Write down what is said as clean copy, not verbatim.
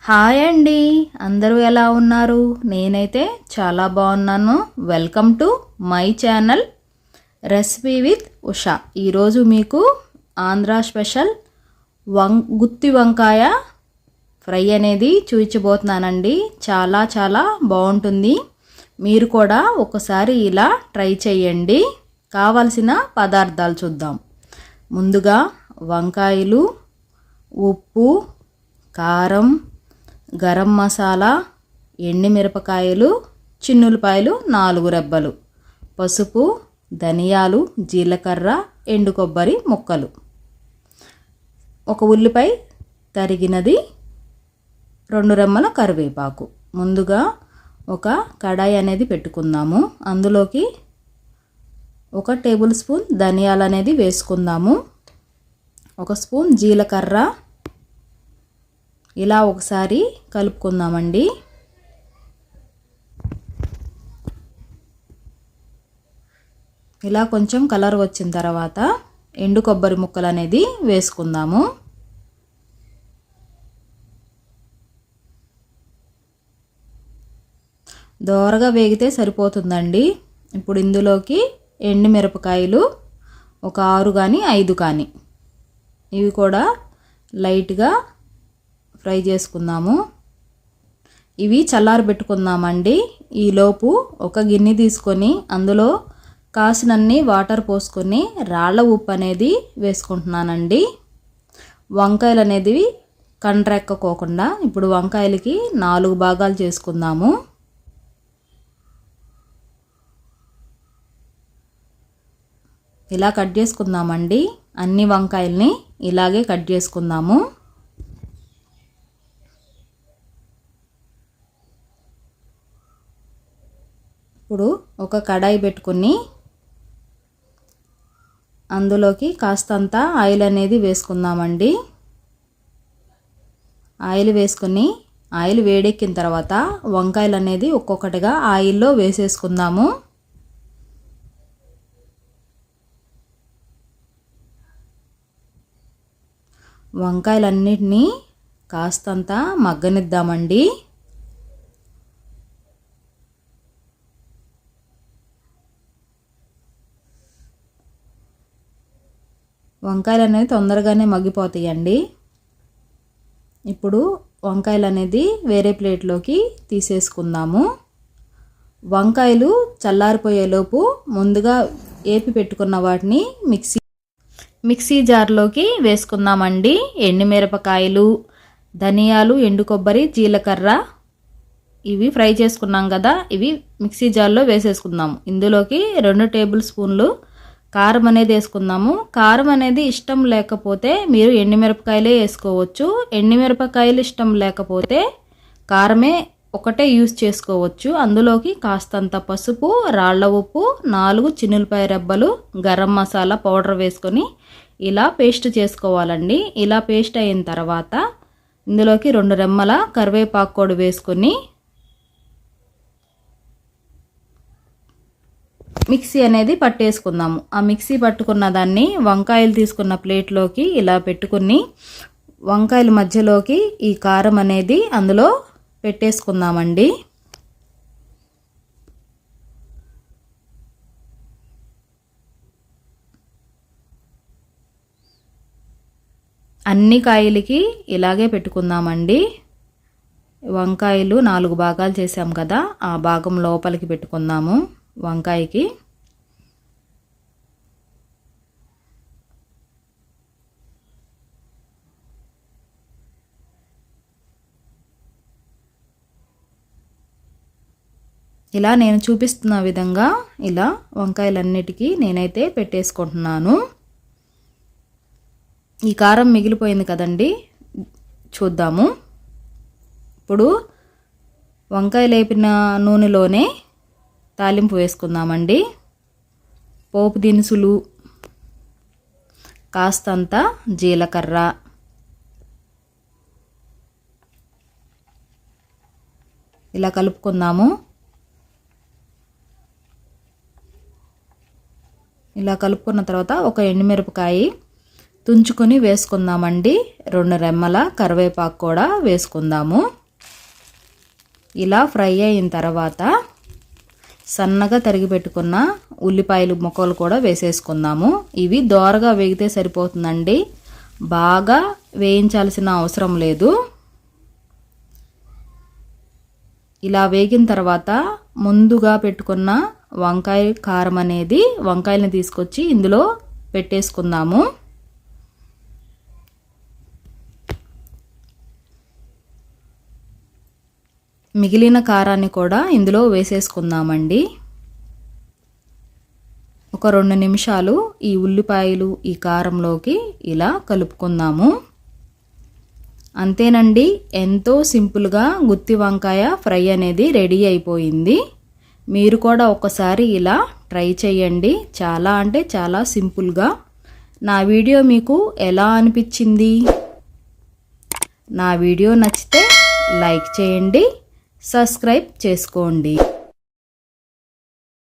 Hi అండి, అందరూ ఎలా ఉన్నారు? నేనైతే చాలా బాగున్నాను. Welcome to my channel recipe with Usha. ఈరోజు మీకు ఆంధ్ర స్పెషల్ గుత్తి వంకాయ ఫ్రై అనేది చూపించబోతున్నానండి. చాలా చాలా బాగుంటుంది. మీరు కూడా ఒకసారి ఇలా ట్రై చేయండి. కావలసిన పదార్థాలు చూద్దాం. ముందుగా వంకాయలు, ఉప్పు, కారం, గరం మసాలా, ఎండుమిరపకాయలు, చిన్నులపాయలు 4 రెబ్బలు, పసుపు, ధనియాలు, జీలకర్ర, ఎండు కొబ్బరి ముక్కలు, ఒక ఉల్లిపాయ తరిగినది, 2 రెమ్మల కరివేపాకు. ముందుగా ఒక కడాయి అనేది పెట్టుకుందాము. అందులోకి 1 టేబుల్ స్పూన్ ధనియాలు అనేది వేసుకుందాము. 1 స్పూన్ జీలకర్ర. ఇలా ఒకసారి కలుపుకుందామండి. ఇలా కొంచెం కలర్ వచ్చిన తర్వాత ఎండు కొబ్బరి ముక్కలు అనేది వేసుకుందాము. దోరగా వేగితే సరిపోతుందండి. ఇప్పుడు ఇందులోకి ఎండు మిరపకాయలు ఒక 6 కానీ 5 కానీ, ఇవి కూడా లైట్గా ఫ్రై చేసుకుందాము. ఇవి చల్లారి పెట్టుకుందామండి. ఈలోపు ఒక గిన్నె తీసుకొని అందులో కాసినన్ని వాటర్ పోసుకొని రాళ్ళ ఉప్పు అనేది వేసుకుంటున్నానండి. వంకాయలు అనేది కండ్రెక్కకోకుండా ఇప్పుడు వంకాయలకి 4 భాగాలు చేసుకుందాము. ఇలా కట్ చేసుకుందామండి. అన్ని వంకాయల్ని ఇలాగే కట్ చేసుకుందాము. ఇప్పుడు ఒక కడాయి పెట్టుకుని అందులోకి కాస్తంత ఆయిల్ అనేది వేసుకుందామండి. ఆయిల్ వేసుకొని ఆయిల్ వేడెక్కిన తర్వాత వంకాయలు అనేది ఒక్కొక్కటిగా ఆయిల్లో వేసేసుకుందాము. వంకాయలన్నిటినీ కాస్తంత మగ్గనిద్దామండి. వంకాయలు అనేది తొందరగానే మగ్గిపోతాయండి. ఇప్పుడు వంకాయలు అనేది వేరే ప్లేట్లోకి తీసేసుకుందాము. వంకాయలు చల్లారిపోయేలోపు ముందుగా ఏపి పెట్టుకున్న వాటిని మిక్సీ జార్లోకి వేసుకుందామండి. ఎండుమిరపకాయలు, ధనియాలు, ఎండు కొబ్బరి, జీలకర్ర ఇవి ఫ్రై చేసుకున్నాం కదా, ఇవి మిక్సీ జార్లో వేసేసుకుందాము. ఇందులోకి 2 టేబుల్ స్పూన్లు కారం అనేది వేసుకుందాము. కారం అనేది ఇష్టం లేకపోతే మీరు ఎండుమిరపకాయలే వేసుకోవచ్చు. ఎండుమిరపకాయలు ఇష్టం లేకపోతే కారమే ఒకటే యూస్ చేసుకోవచ్చు. అందులోకి కాస్తంత పసుపు, రాళ్ళ ఉప్పు, 4 చిన్నులపాయ రెబ్బలు, గరం మసాలా పౌడర్ వేసుకొని ఇలా పేస్ట్ చేసుకోవాలండి. ఇలా పేస్ట్ అయిన తర్వాత ఇందులోకి 2 రెమ్మల కరివేపాకు కూడా వేసుకొని మిక్సీ అనేది పట్టేసుకుందాము. ఆ మిక్సీ పట్టుకున్న దాన్ని వంకాయలు తీసుకున్న ప్లేట్లోకి ఇలా పెట్టుకుని వంకాయల మధ్యలోకి ఈ కారం అనేది అందులో పెట్టేసుకుందామండి. అన్ని కాయలకి ఇలాగే పెట్టుకుందామండి. వంకాయలు 4 భాగాలు చేసాం కదా, ఆ భాగం లోపలికి పెట్టుకుందాము. వంకాయకి ఇలా నేను చూపిస్తున్న విధంగా ఇలా వంకాయలన్నిటికీ నేనైతే పెట్టేసుకుంటున్నాను. ఈ కారం మిగిలిపోయింది కదండి, చూద్దాము. ఇప్పుడు వంకాయలు వేపిన నూనెలోనే తాలింపు వేసుకుందామండి. పోపు దినుసులు, కాస్తంత జీలకర్ర, ఇలా కలుపుకుందాము. ఇలా కలుపుకున్న తర్వాత ఒక ఎండుమిరపకాయ, తుంచుకొని వేసుకుందామండి. 2 రెమ్మల కరివేపాకు కూడా వేసుకుందాము. ఇలా ఫ్రై అయిన తర్వాత సన్నగా తరిగి పెట్టుకున్న ఉల్లిపాయలు ముక్కలు కూడా వేసేసుకుందాము. ఇవి దోరగా వేగితే సరిపోతుందండి, బాగా వేయించాల్సిన అవసరం లేదు. ఇలా వేగిన తర్వాత ముందుగా పెట్టుకున్న వంకాయ కారం అనేది వంకాయలను తీసుకొచ్చి ఇందులో పెట్టేసుకుందాము. మిగిలిన కారాన్ని కూడా ఇందులో వేసేసుకుందామండి. ఒక 2 నిమిషాలు ఈ ఉల్లిపాయలు ఈ కారంలోకి ఇలా కలుపుకుందాము. అంతేనండి, ఎంతో సింపుల్గా గుత్తి వంకాయ ఫ్రై అనేది రెడీ అయిపోయింది. మీరు కూడా ఒకసారి ఇలా ట్రై చేయండి. చాలా అంటే చాలా సింపుల్గా. నా వీడియో మీకు ఎలా అనిపించింది? నా వీడియో నచ్చితే లైక్ చేయండి, సబ్స్క్రైబ్ చేసుకోండి.